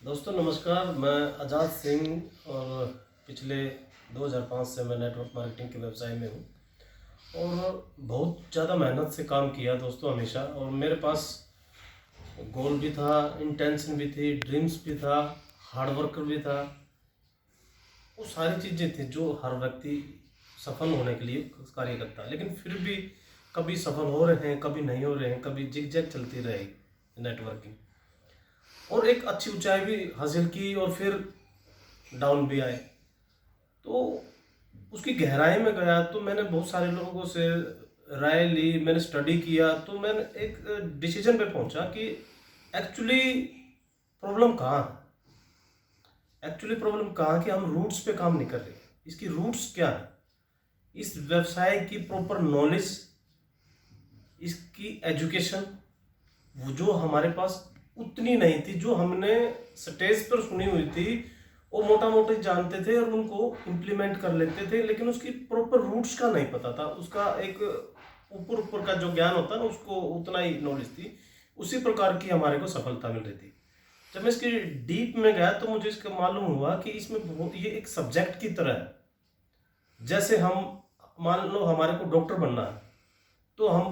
दोस्तों नमस्कार, मैं आज़ाद सिंह और पिछले 2005 से मैं नेटवर्क मार्केटिंग के व्यवसाय में हूँ और बहुत ज़्यादा मेहनत से काम किया दोस्तों हमेशा। और मेरे पास गोल भी था, इंटेंशन भी थी, ड्रीम्स भी था, हार्ड वर्कर भी था। वो सारी चीज़ें थी जो हर व्यक्ति सफल होने के लिए कार्य करता है, लेकिन फिर भी कभी सफल हो रहे हैं, कभी नहीं हो रहे हैं, कभी जिग-जैग चलती रहेगी नेटवर्किंग। और एक अच्छी ऊंचाई भी हासिल की और फिर डाउन भी आए। तो उसकी गहराई में गया तो मैंने बहुत सारे लोगों से राय ली, मैंने स्टडी किया, तो मैंने एक डिसीजन पे पहुंचा कि एक्चुअली प्रॉब्लम कहाँ है। एक्चुअली प्रॉब्लम कहाँ कि हम रूट्स पे काम नहीं कर रहे। इसकी रूट्स क्या है, इस व्यवसाय की प्रॉपर नॉलेज, इसकी एजुकेशन वो जो हमारे पास उतनी नहीं थी। जो हमने स्टेज पर सुनी हुई थी वो मोटा मोटी जानते थे और उनको इम्प्लीमेंट कर लेते थे, लेकिन उसकी प्रॉपर रूट्स का नहीं पता था। उसका एक ऊपर ऊपर का जो ज्ञान होता है ना, उसको उतना ही नॉलेज थी। उसी प्रकार की हमारे को सफलता मिल रही थी। जब मैं इसके डीप में गया तो मुझे इसका मालूम हुआ कि इसमें बहुत ये एक सब्जेक्ट की तरह है। जैसे हम मान लो हमारे को डॉक्टर बनना है, तो हम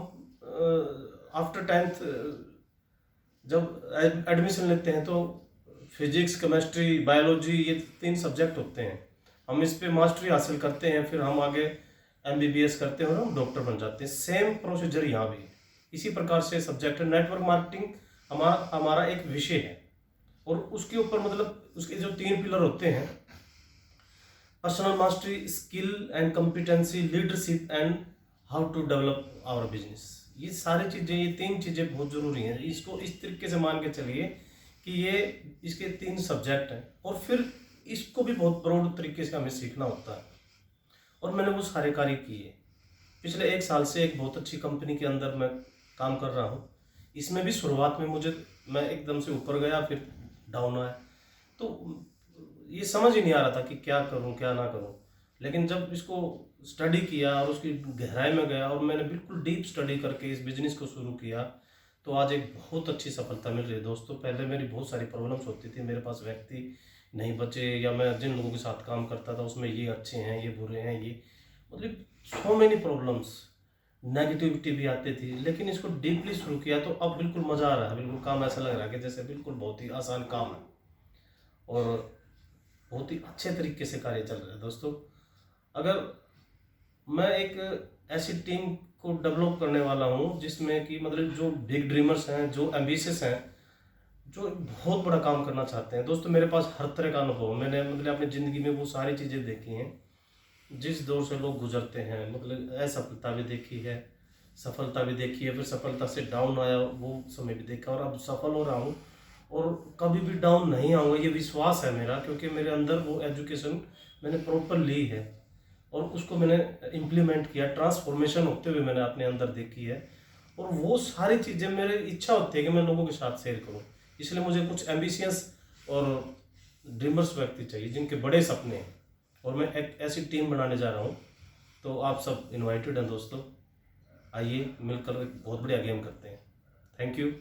आफ्टर 10th जब एडमिशन लेते हैं तो फिजिक्स, केमिस्ट्री, बायोलॉजी, ये 3 सब्जेक्ट होते हैं। हम इस पे मास्टरी हासिल करते हैं, फिर हम आगे एमबीबीएस करते हैं और हम डॉक्टर बन जाते हैं। सेम प्रोसीजर यहाँ भी है। इसी प्रकार से सब्जेक्ट है। नेटवर्क मार्केटिंग हमारा एक विषय है और उसके ऊपर मतलब उसके जो 3 पिलर होते हैं: personal mastery, skill and competency, leadership and how to develop our business. ये सारी चीज़ें, ये 3 चीज़ें बहुत ज़रूरी हैं। इसको इस तरीके से मान के चलिए कि ये इसके 3 सब्जेक्ट हैं और फिर इसको भी बहुत ब्रॉड तरीके से हमें सीखना होता है। और मैंने वो सारे कार्य किए। पिछले 1 साल से एक बहुत अच्छी कंपनी के अंदर मैं काम कर रहा हूँ। इसमें भी शुरुआत में मैं एकदम से ऊपर गया, फिर डाउन आया, तो ये समझ ही नहीं आ रहा था कि क्या करूं क्या ना करूं। लेकिन जब इसको स्टडी किया और उसकी गहराई में गया और मैंने बिल्कुल डीप स्टडी करके इस बिजनेस को शुरू किया, तो आज एक बहुत अच्छी सफलता मिल रही है दोस्तों। पहले मेरी बहुत सारी प्रॉब्लम्स होती थी, मेरे पास व्यक्ति नहीं बचे, या मैं जिन लोगों के साथ काम करता था उसमें ये अच्छे हैं, ये बुरे हैं, ये मतलब सो मेनी प्रॉब्लम्स, नेगेटिविटी भी आती थी। लेकिन इसको डीपली शुरू किया तो अब बिल्कुल मज़ा आ रहा है। बिल्कुल काम ऐसा लग रहा है कि जैसे बिल्कुल बहुत ही आसान काम है और बहुत ही अच्छे तरीके से कार्य चल रहा है दोस्तों। अगर मैं एक ऐसी टीम को डेवलप करने वाला हूँ जिसमें कि मतलब जो बिग ड्रीमर्स हैं, जो एम्बिशियस हैं, जो बहुत बड़ा काम करना चाहते हैं। दोस्तों मेरे पास हर तरह का अनुभव, मैंने मतलब अपनी ज़िंदगी में वो सारी चीज़ें देखी हैं जिस दौर से लोग गुजरते हैं। मतलब असफलता भी देखी है, सफलता भी देखी है, फिर सफलता से डाउन आया वो समय भी देखा, और अब सफल हो रहा हूँ और कभी भी डाउन नहीं आऊँगा, ये विश्वास है मेरा। क्योंकि मेरे अंदर वो एजुकेशन मैंने प्रॉपर ली है और उसको मैंने इम्प्लीमेंट किया, ट्रांसफॉर्मेशन होते हुए मैंने अपने अंदर देखी है। और वो सारी चीज़ें मेरी इच्छा होती है कि मैं लोगों के साथ शेयर करूँ। इसलिए मुझे कुछ एम्बिशियस और ड्रीमर्स व्यक्ति चाहिए जिनके बड़े सपने हैं, और मैं एक ऐसी टीम बनाने जा रहा हूँ। तो आप सब इनवाइटेड हैं दोस्तों, आइए मिलकर एक बहुत बढ़िया गेम करते हैं। Thank you.